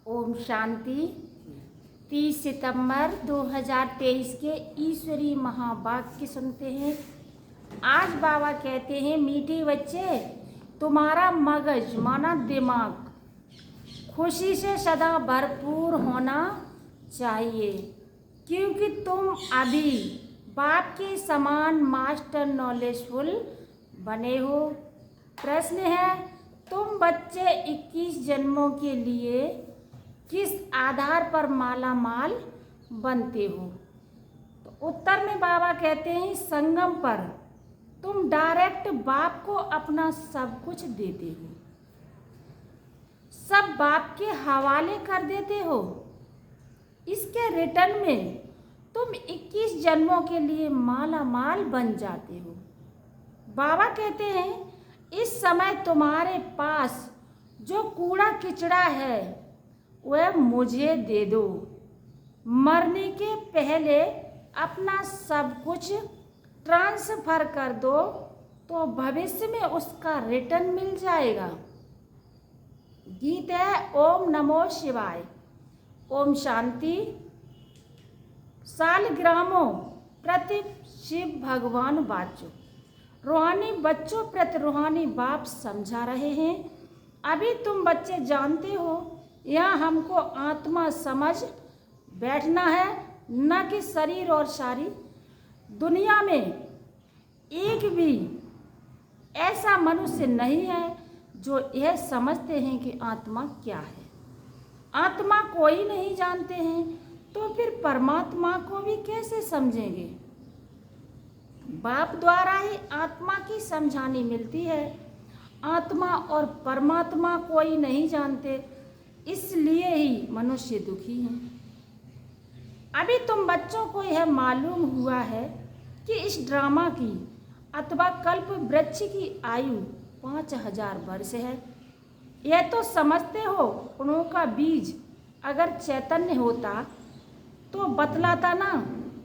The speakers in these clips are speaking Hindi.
ओम शांति। 30 सितंबर 2023 के ईश्वरीय महावाक्य सुनते हैं। आज बाबा कहते हैं, मीठे बच्चे, तुम्हारा मगज माना दिमाग खुशी से सदा भरपूर होना चाहिए, क्योंकि तुम अभी बाप के समान मास्टर नॉलेजफुल बने हो। प्रश्न है, तुम बच्चे 21 जन्मों के लिए किस आधार पर माला माल बनते हो? तो उत्तर में बाबा कहते हैं, संगम पर तुम डायरेक्ट बाप को अपना सब कुछ देते हो, सब बाप के हवाले कर देते हो। इसके रिटर्न में तुम 21 जन्मों के लिए माला माल बन जाते हो। बाबा कहते हैं, इस समय तुम्हारे पास जो कूड़ा किचड़ा है वह मुझे दे दो। मरने के पहले अपना सब कुछ ट्रांसफर कर दो तो भविष्य में उसका रिटर्न मिल जाएगा। गीत है ओम नमो शिवाय। ओम शांति। सालग्रामों प्रति शिव भगवान वाचो। रूहानी बच्चों प्रति रूहानी बाप समझा रहे हैं। अभी तुम बच्चे जानते हो, यहाँ हमको आत्मा समझ बैठना है, न कि शरीर और शारीर। दुनिया में एक भी ऐसा मनुष्य नहीं है जो यह समझते हैं कि आत्मा क्या है। आत्मा कोई नहीं जानते हैं, तो फिर परमात्मा को भी कैसे समझेंगे? बाप द्वारा ही आत्मा की समझानी मिलती है। आत्मा और परमात्मा कोई नहीं जानते, इसलिए ही मनुष्य दुखी हैं। अभी तुम बच्चों को यह मालूम हुआ है कि इस ड्रामा की अथवा कल्प वृक्ष की आयु 5000 वर्ष है। यह तो समझते हो, गुणों का बीज अगर चैतन्य होता तो बतलाता ना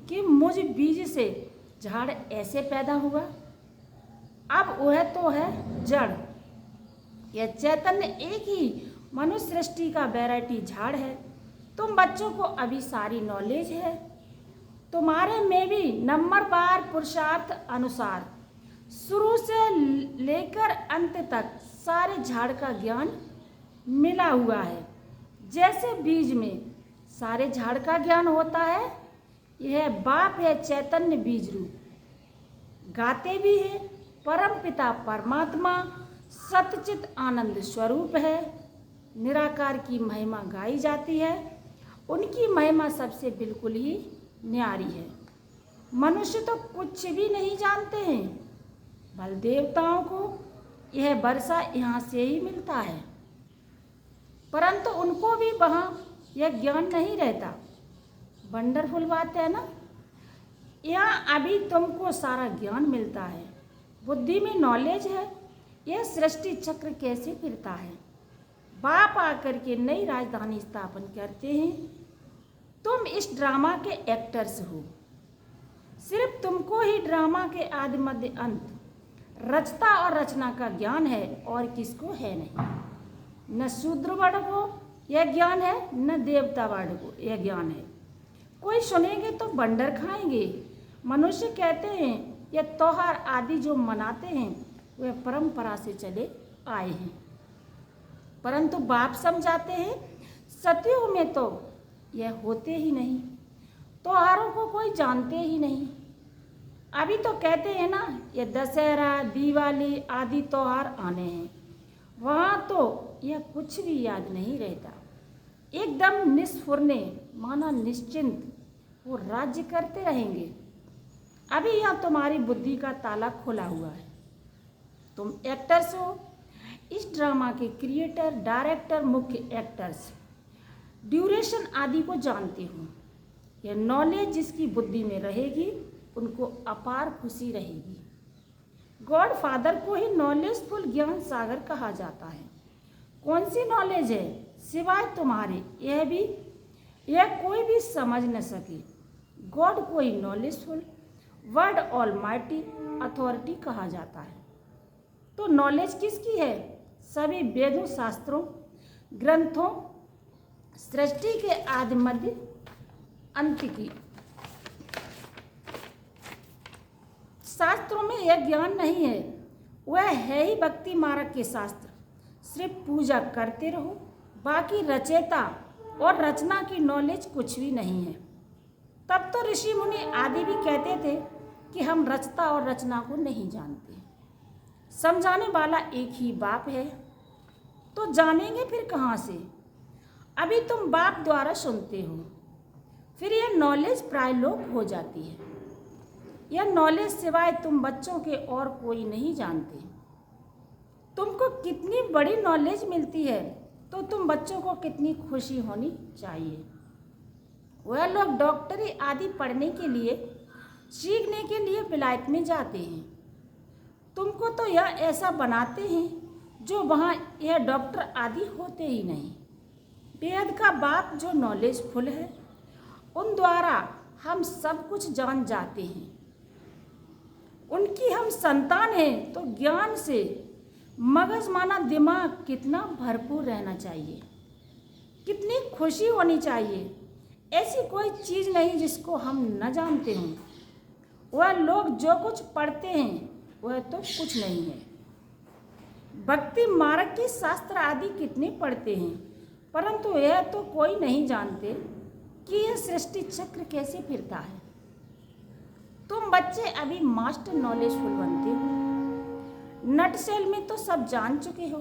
कि मुझ बीज से झाड़ ऐसे पैदा हुआ। अब वह तो है जड़। यह चैतन्य एक ही मनुष्य सृष्टि का वैरायटी झाड़ है। तुम बच्चों को अभी सारी नॉलेज है। तुम्हारे में भी नंबरवार पुरुषार्थ अनुसार शुरू से लेकर अंत तक सारे झाड़ का ज्ञान मिला हुआ है। जैसे बीज में सारे झाड़ का ज्ञान होता है, यह बाप है चैतन्य बीज रूप। गाते भी है, परम पिता परमात्मा सतचित आनंद स्वरूप है। निराकार की महिमा गाई जाती है। उनकी महिमा सबसे बिल्कुल ही न्यारी है। मनुष्य तो कुछ भी नहीं जानते हैं। बल देवताओं को यह वर्षा यहाँ से ही मिलता है, परंतु उनको भी वहाँ यह ज्ञान नहीं रहता। वंडरफुल बात है ना। यहाँ अभी तुमको सारा ज्ञान मिलता है, बुद्धि में नॉलेज है। यह सृष्टि चक्र कैसे फिरता है। बाप आकर के नई राजधानी स्थापन करते हैं। तुम इस ड्रामा के एक्टर्स हो। सिर्फ तुमको ही ड्रामा के आदि मध्य अंत, रचता और रचना का ज्ञान है, और किसको है नहीं। न शूद्र वर्ण को यह ज्ञान है, न देवता वर्ण को यह ज्ञान है। कोई सुनेंगे तो बंडर खाएंगे। मनुष्य कहते हैं यह त्योहार आदि जो मनाते हैं वह परंपरा से चले आए हैं, परंतु बाप समझाते हैं सतयुग में तो यह होते ही नहीं। त्योहारों को कोई जानते ही नहीं। अभी तो कहते हैं ना, ये दशहरा दिवाली आदि त्योहार आने हैं, वहाँ तो यह कुछ भी याद नहीं रहता। एकदम निस्फुरने माना निश्चिंत वो राज्य करते रहेंगे। अभी यहाँ तुम्हारी बुद्धि का ताला खुला हुआ है। तुम एक्टर्स हो, इस ड्रामा के क्रिएटर, डायरेक्टर, मुख्य एक्टर्स। ड्यूरेशन आदि को जानते हो। यह नॉलेज जिसकी बुद्धि में रहेगी उनको अपार खुशी रहेगी। गॉड फादर को ही नॉलेजफुल ज्ञान सागर कहा जाता है। कौन सी नॉलेज है सिवाय तुम्हारे, यह कोई भी समझ न सके। गॉड को ही नॉलेजफुल वर्ड ऑलमाइटी अथॉरिटी कहा जाता है। तो नॉलेज किसकी है? सभी वेदों, शास्त्रों, ग्रंथों सृष्टि के आदि मध्य अंत की। शास्त्रों में यह ज्ञान नहीं है, वह है ही भक्ति मार्ग के शास्त्र। सिर्फ पूजा करते रहो, बाकी रचयिता और रचना की नॉलेज कुछ भी नहीं है। तब तो ऋषि मुनि आदि भी कहते थे कि हम रचता और रचना को नहीं जानते। समझाने वाला एक ही बाप है, तो जानेंगे फिर कहाँ से? अभी तुम बाप द्वारा सुनते हो, फिर यह नॉलेज प्राय लोप हो जाती है। यह नॉलेज सिवाय तुम बच्चों के और कोई नहीं जानते। तुमको कितनी बड़ी नॉलेज मिलती है, तो तुम बच्चों को कितनी खुशी होनी चाहिए। वह लोग डॉक्टरी आदि पढ़ने के लिए, सीखने के लिए विलायत में जाते हैं। तुमको तो यह ऐसा बनाते हैं जो वहाँ यह डॉक्टर आदि होते ही नहीं। वेद का बाप जो नॉलेजफुल है, उन द्वारा हम सब कुछ जान जाते हैं। उनकी हम संतान हैं, तो ज्ञान से मगज माना दिमाग कितना भरपूर रहना चाहिए, कितनी खुशी होनी चाहिए। ऐसी कोई चीज़ नहीं जिसको हम न जानते हों। वह लोग जो कुछ पढ़ते हैं वह तो कुछ नहीं है। भक्ति मार्ग के शास्त्र आदि कितने पढ़ते हैं, परंतु यह तो कोई नहीं जानते कि यह सृष्टि चक्र कैसे फिरता है। तुम बच्चे अभी मास्टर नॉलेजफुल बनते हो। नटसेल में तो सब जान चुके हो,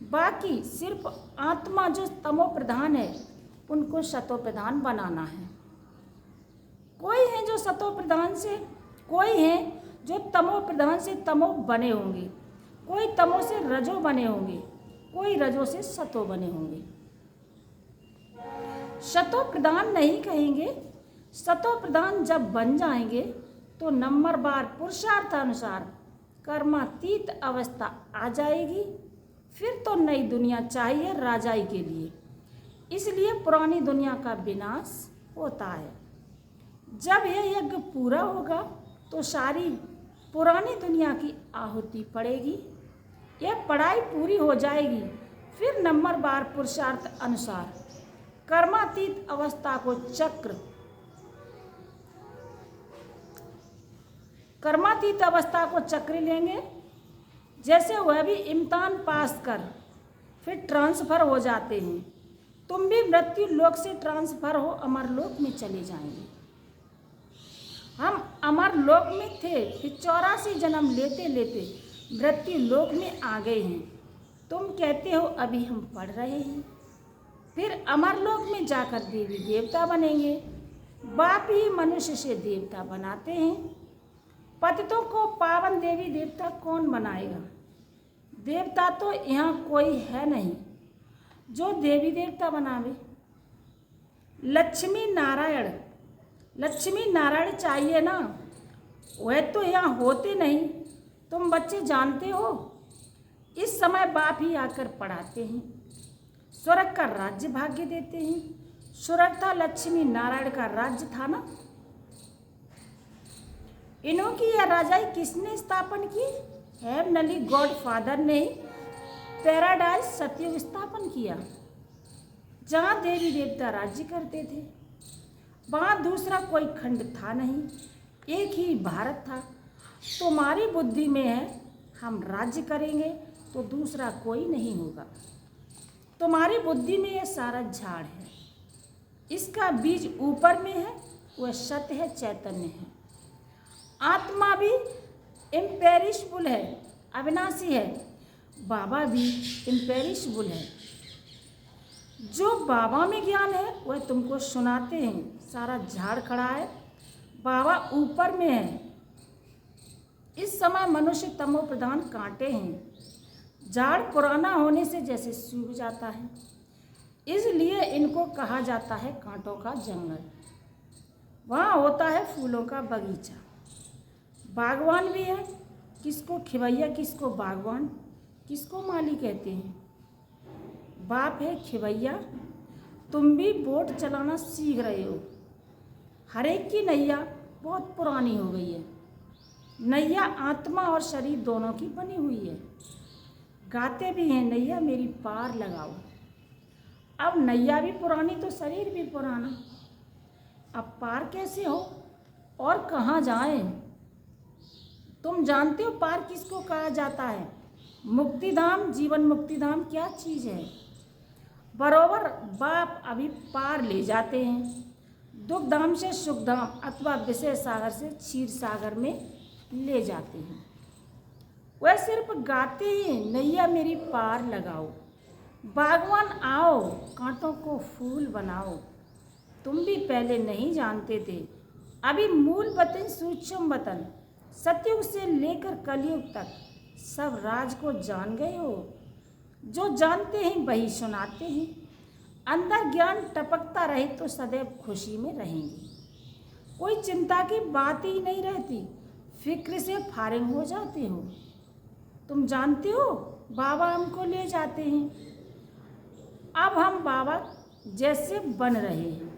बाकी सिर्फ आत्मा जो तमो प्रधान है उनको सतो प्रधान बनाना है। कोई है जो सतो प्रधान से, कोई है जो तमो प्रधान से तमो बने होंगे, कोई तमो से रजो बने होंगे, कोई रजो से सतो बने होंगे। सतो प्रधान नहीं कहेंगे, सतो प्रधान जब बन जाएंगे तो नंबर बार पुरुषार्थानुसार कर्मातीत अवस्था आ जाएगी। फिर तो नई दुनिया चाहिए राजाई के लिए। इसलिए पुरानी दुनिया का विनाश होता है। जब यह यज्ञ पूरा होगा तो सारी पुरानी दुनिया की आहुति पड़ेगी। यह पढ़ाई पूरी हो जाएगी, फिर नंबर बार पुरुषार्थ अनुसार कर्मातीत अवस्था को चक्र लेंगे। जैसे वह भी इम्तिहान पास कर फिर ट्रांसफ़र हो जाते हैं, तुम भी मृत्यु लोक से ट्रांसफ़र हो अमर लोक में चले जाएंगे। हम अमर लोक में थे, फिर 84 जन्म लेते लेते मृत्यु लोक में आ गए हैं। तुम कहते हो अभी हम पढ़ रहे हैं, फिर अमर लोक में जाकर देवी देवता बनेंगे। बाप ही मनुष्य से देवता बनाते हैं। पतितों को पावन देवी देवता कौन बनाएगा? देवता तो यहाँ कोई है नहीं जो देवी देवता बनावे। लक्ष्मी नारायण चाहिए ना, वह तो यहाँ होते नहीं। तुम बच्चे जानते हो, इस समय बाप ही आकर पढ़ाते हैं, स्वर्ग का राज्य भाग्य देते हैं। स्वर्ग था लक्ष्मी नारायण का राज्य था ना। इन्हों की यह राजाई किसने स्थापन की? हेवनली गॉड फादर ने पैराडाइज सतयुग स्थापन किया, जहाँ देवी देवता राज्य करते थे। वहाँ दूसरा कोई खंड था नहीं, एक ही भारत था। तुम्हारी बुद्धि में है हम राज्य करेंगे तो दूसरा कोई नहीं होगा। तुम्हारी बुद्धि में यह सारा झाड़ है, इसका बीज ऊपर में है, वह सत्य है, चैतन्य है। आत्मा भी इम्पेरिशबल है, अविनाशी है। बाबा भी इम्पेरिशबल है। जो बाबा में ज्ञान है वह तुमको सुनाते हैं। सारा झाड़ खड़ा है, बाबा ऊपर में है। इस समय मनुष्य तमो प्रधान कांटे हैं। झाड़ पुराना होने से जैसे सूख जाता है, इसलिए इनको कहा जाता है कांटों का जंगल। वहाँ होता है फूलों का बगीचा। बागवान भी है, किसको खिवैया, किसको बागवान, किसको माली कहते हैं। बाप है खिवैया, तुम भी बोट चलाना सीख रहे हो। हर एक की नैया बहुत पुरानी हो गई है। नैया आत्मा और शरीर दोनों की बनी हुई है। गाते भी हैं नैया मेरी पार लगाओ। अब नैया भी पुरानी तो शरीर भी पुराना। अब पार कैसे हो और कहाँ जाएं? तुम जानते हो पार किसको कहा जाता है? मुक्तिधाम, जीवन मुक्तिधाम क्या चीज़ है? बरोबर बाप अभी पार ले जाते हैं, दुख धाम से सुख धाम अथवा विषय सागर से क्षीर सागर में ले जाते हैं। वह सिर्फ गाते हैं, नैया मेरी पार लगाओ, बागवान आओ, कांटों को फूल बनाओ। तुम भी पहले नहीं जानते थे, अभी मूल वतन सूक्ष्म वतन, सतयुग से लेकर कलयुग तक सब राज को जान गए हो। जो जानते हैं वही सुनाते हैं, अंदर ज्ञान टपकता रहे तो सदैव खुशी में रहेंगे। कोई चिंता की बात ही नहीं रहती, फिक्र से फारिग हो जाते हो। तुम जानते हो बाबा हमको ले जाते हैं, अब हम बाबा जैसे बन रहे हैं।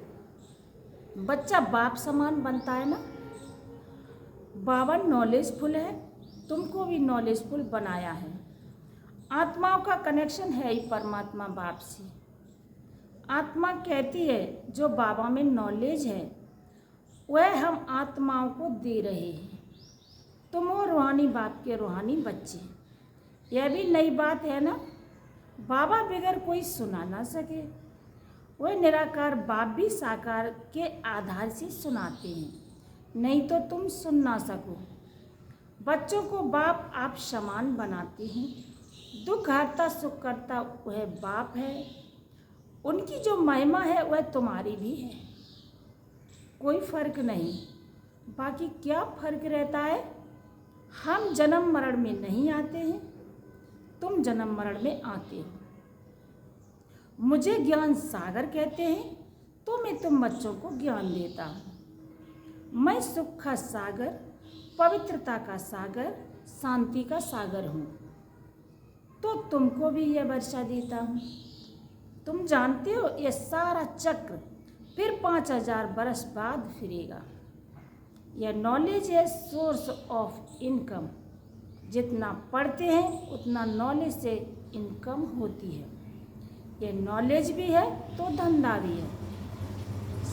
बच्चा बाप समान बनता है ना। बाबा नॉलेजफुल है, तुमको भी नॉलेजफुल बनाया है। आत्माओं का कनेक्शन है ही परमात्मा बाप से। आत्मा कहती है जो बाबा में नॉलेज है वह हम आत्माओं को दे रहे हैं। तुम हो रूहानी बाप के रूहानी बच्चे। यह भी नई बात है ना, बाबा बगैर कोई सुना ना सके। वह निराकार बाप भी साकार के आधार से सुनाते हैं, नहीं तो तुम सुन ना सको। बच्चों को बाप आप समान बनाते हैं, दुख हरता सुख करता वह बाप है। उनकी जो महिमा है वह तुम्हारी भी है, कोई फर्क नहीं। बाकी क्या फर्क रहता है? हम जन्म मरण में नहीं आते हैं, तुम जन्म मरण में आते हो। मुझे ज्ञान सागर कहते हैं तो मैं तुम बच्चों को ज्ञान देता हूँ। मैं सुख का सागर, पवित्रता का सागर, शांति का सागर हूँ, तो तुमको भी यह वर्षा देता हूँ। तुम जानते हो यह सारा चक्र फिर 5000 बरस बाद फिरेगा। यह नॉलेज है सोर्स ऑफ इनकम। जितना पढ़ते हैं उतना नॉलेज से इनकम होती है। यह नॉलेज भी है तो धंधा भी है।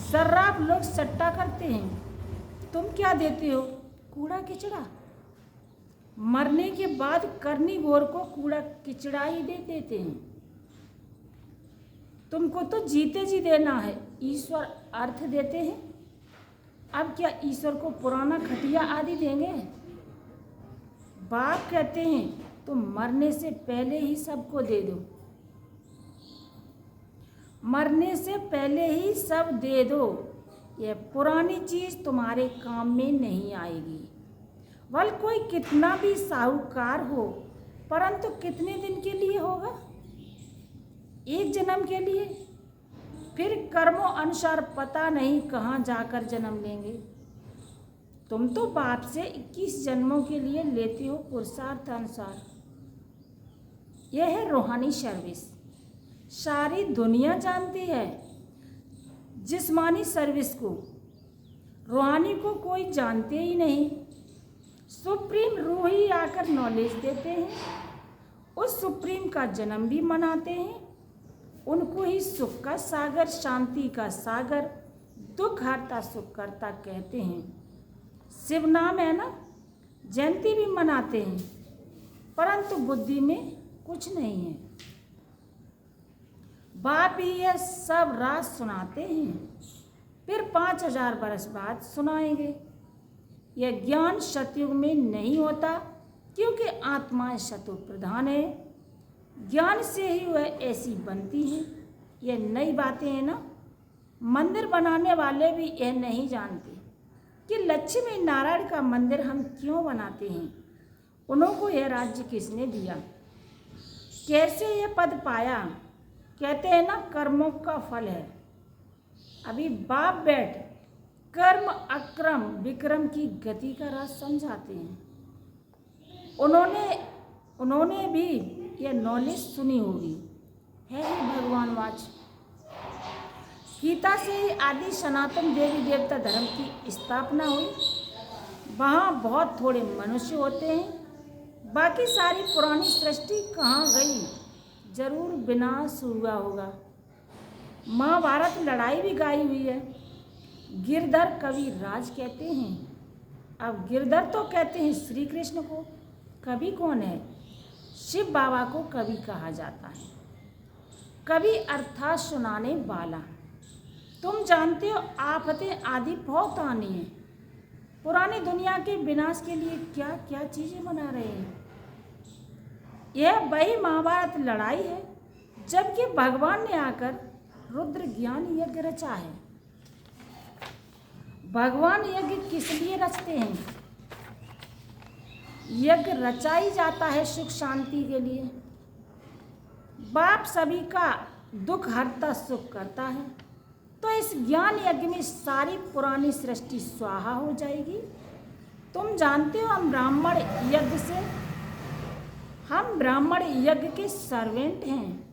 शर्राब लोग सट्टा करते हैं, तुम क्या देते हो? कूड़ा किचड़ा। मरने के बाद करनी गोर को कूड़ा किचड़ा ही दे देते हैं। तुमको तो जीते जी देना है, ईश्वर अर्थ देते हैं। अब क्या ईश्वर को पुराना खटिया आदि देंगे? बाप कहते हैं तुम मरने से पहले ही सबको दे दो, मरने से पहले ही सब दे दो। यह पुरानी चीज़ तुम्हारे काम में नहीं आएगी। वल कोई कितना भी साहूकार हो, परंतु कितने दिन के लिए होगा? एक जन्म के लिए। फिर कर्मों अनुसार पता नहीं कहाँ जाकर जन्म लेंगे। तुम तो बाप से 21 जन्मों के लिए लेते हो पुरुषार्थ अनुसार। यह है रूहानी सर्विस। सारी दुनिया जानती है जिस्मानी सर्विस को, रूहानी को कोई जानते ही नहीं। सुप्रीम रूह ही आकर नॉलेज देते हैं, उस सुप्रीम का जन्म भी मनाते हैं। उनको ही सुख का सागर, शांति का सागर, दुख हरता सुख करता कहते हैं। शिव नाम है ना, जयंती भी मनाते हैं, परंतु बुद्धि में कुछ नहीं है। बाप ही यह सब राज सुनाते हैं, फिर 5000 बरस बाद सुनाएंगे। यह ज्ञान सतयुग में नहीं होता, क्योंकि आत्मा सतो प्रधान है। ज्ञान से ही वह ऐसी बनती है। यह नई बातें हैं ना। मंदिर बनाने वाले भी यह नहीं जानते कि लक्ष्मी नारायण का मंदिर हम क्यों बनाते हैं। उनको यह राज्य किसने दिया, कैसे यह पद पाया? कहते हैं ना कर्मों का फल है। अभी बाप बैठ कर्म अक्रम विक्रम की गति का राज समझाते हैं। उन्होंने भी यह नॉलेज सुनी होगी, है ही भगवान वाच। गीता से ही आदि सनातन देवी देवता धर्म की स्थापना हुई। वहाँ बहुत थोड़े मनुष्य होते हैं, बाकी सारी पुरानी सृष्टि कहाँ गई? जरूर विनाश हुआ होगा। महाभारत लड़ाई भी गाई हुई है। गिरधर कवि राज कहते हैं। अब गिरधर तो कहते हैं श्री कृष्ण को, कवि कौन है? शिव बाबा को कवि कहा जाता है। कवि अर्थात सुनाने वाला। तुम जानते हो आफतें आदि बहुत आनी हैं। पुरानी दुनिया के विनाश के लिए क्या क्या चीज़ें बना रहे हैं। यह वही महाभारत लड़ाई है जबकि भगवान ने आकर रुद्र ज्ञान यज्ञ रचा है। भगवान यज्ञ किस लिए रचते हैं? यज्ञ रचाई जाता है सुख शांति के लिए। बाप सभी का दुख हरता सुख करता है, तो इस ज्ञान यज्ञ में सारी पुरानी सृष्टि स्वाहा हो जाएगी। तुम जानते हो हम ब्राह्मण यज्ञ के सर्वेंट हैं।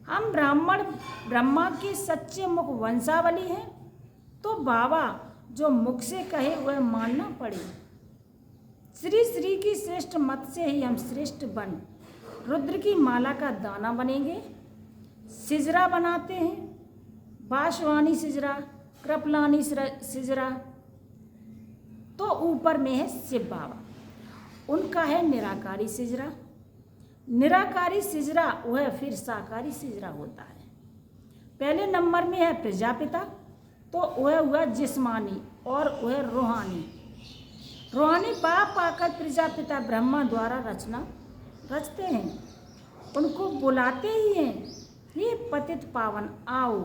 हम ब्राह्मण ब्रह्मा के सच्चे मुख वंशावली हैं, तो बाबा जो मुख से कहे वह मानना पड़े। श्री श्री की श्रेष्ठ मत से ही हम श्रेष्ठ बन रुद्र की माला का दाना बनेंगे। सिजरा बनाते हैं, बाशवानी सिजरा, कृपलानी सिजरा, तो ऊपर में है शिव बाबा, उनका है निराकारी सिजरा। निराकारी सिजरा वह फिर साकारी सिजरा होता है। पहले नंबर में है प्रजापिता, तो वह हुआ जिस्मानी और वह रूहानी। रूहानी बाप आकर प्रजापिता ब्रह्मा द्वारा रचते हैं। उनको बुलाते ही हैं, ये पतित पावन आओ।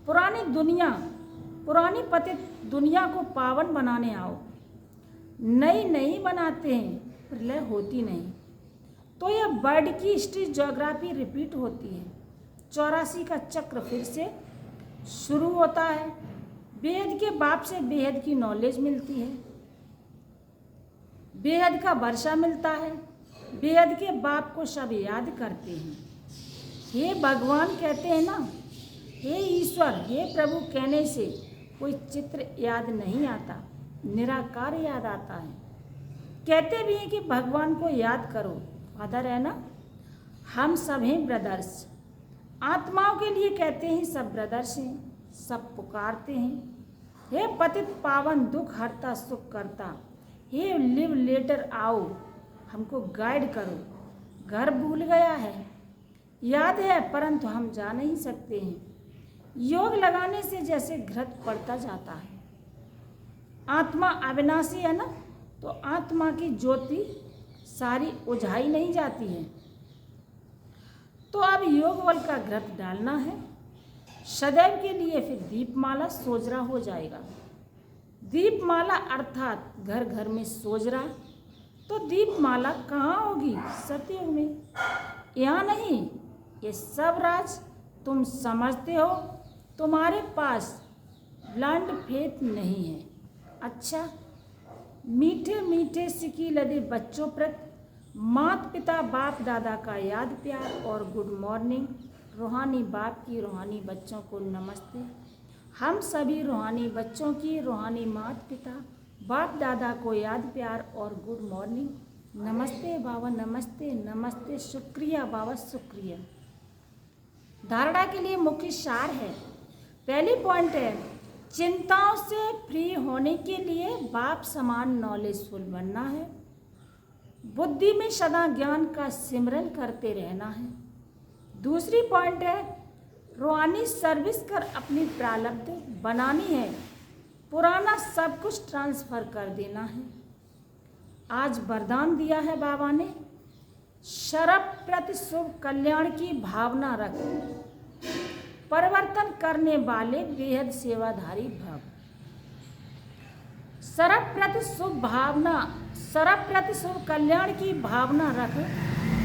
पुरानी पतित दुनिया को पावन बनाने आओ। नई बनाते हैं, प्रलय होती नहीं। तो यह बर्ड की हिस्ट्री ज्योग्राफी रिपीट होती है। 84 का चक्र फिर से शुरू होता है। बेहद के बाप से बेहद की नॉलेज मिलती है, बेहद का वर्षा मिलता है। बेहद के बाप को सब याद करते हैं। हे भगवान कहते हैं ना, हे ईश्वर, हे प्रभु कहने से कोई चित्र याद नहीं आता, निराकार याद आता है। कहते भी हैं कि भगवान को याद करो, फादर है ना। हम सब हैं ब्रदर्स। आत्माओं के लिए कहते हैं सब ब्रदर्स हैं, सब पुकारते हैं। हे पतित पावन दुख हरता सुख करता, हे लिव लेटर आओ, हमको गाइड करो। घर भूल गया है, याद है परंतु हम जा नहीं सकते हैं। योग लगाने से जैसे घृत पड़ता जाता है। आत्मा अविनाशी है ना, तो आत्मा की ज्योति सारी उझाई नहीं जाती है। तो अब योग बल का घृत डालना है सदैव के लिए, फिर दीपमाला सोजरा हो जाएगा। दीपमाला अर्थात घर घर में सोजरा। तो दीपमाला कहाँ होगी? सतयुग में, यहाँ नहीं। ये सब राज तुम समझते हो, तुम्हारे पास ब्लाइंड फेथ नहीं है। अच्छा, मीठे मीठे सिकी लदे बच्चों प्रति माता पिता बाप दादा का याद प्यार और गुड मॉर्निंग। रूहानी बाप की रूहानी बच्चों को नमस्ते। हम सभी रूहानी बच्चों की रूहानी माता पिता बाप दादा को याद प्यार और गुड मॉर्निंग। नमस्ते बाबा, नमस्ते नमस्ते, शुक्रिया बाबा शुक्रिया। धारणा के लिए मुख्य सार है। पहली पॉइंट है, चिंताओं से फ्री होने के लिए बाप समान नॉलेजफुल बनना है। बुद्धि में सदा ज्ञान का सिमरन करते रहना है। दूसरी पॉइंट है, रूहानी सर्विस कर अपनी प्रारब्ध बनानी है। पुराना सब कुछ ट्रांसफ़र कर देना है। आज वरदान दिया है बाबा ने, शरफ प्रति शुभ कल्याण की भावना रख, परिवर्तन करने वाले बेहद सेवाधारी भव। शरफ प्रति शुभ कल्याण की भावना रख,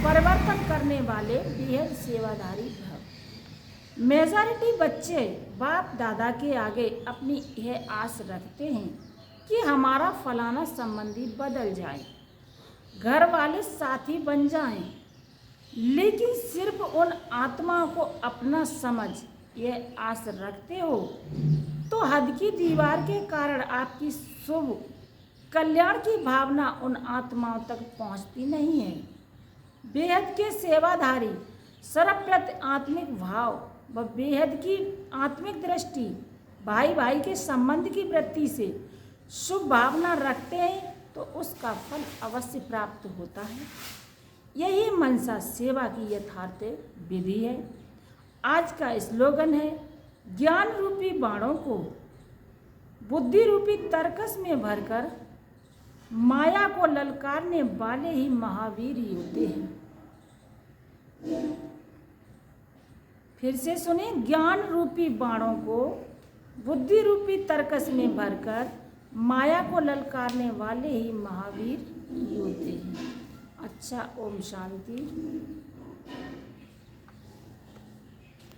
परिवर्तन करने वाले बेहद सेवाधारी भव। मेजॉरिटी बच्चे बाप दादा के आगे अपनी यह आस रखते हैं कि हमारा फलाना संबंधी बदल जाए, घर वाले साथी बन जाएं, लेकिन सिर्फ उन आत्माओं को अपना समझ यह आस रखते हो तो हद की दीवार के कारण आपकी शुभ कल्याण की भावना उन आत्माओं तक पहुंचती नहीं है। बेहद के सेवाधारी सर्वप्रति आत्मिक भाव व बेहद की आत्मिक दृष्टि, भाई भाई के संबंध की वृत्ति से शुभ भावना रखते हैं तो उसका फल अवश्य प्राप्त होता है। यही मनसा सेवा की यथार्थ विधि है। आज का स्लोगन है, ज्ञान रूपी बाणों को बुद्धि रूपी तर्कस में भरकर माया को ललकारने वाले ही महावीर होते हैं। फिर से सुने, ज्ञान रूपी बाणों को बुद्धि रूपी तर्कस में भरकर माया को ललकारने वाले ही महावीर होते हैं। अच्छा, ओम शांति।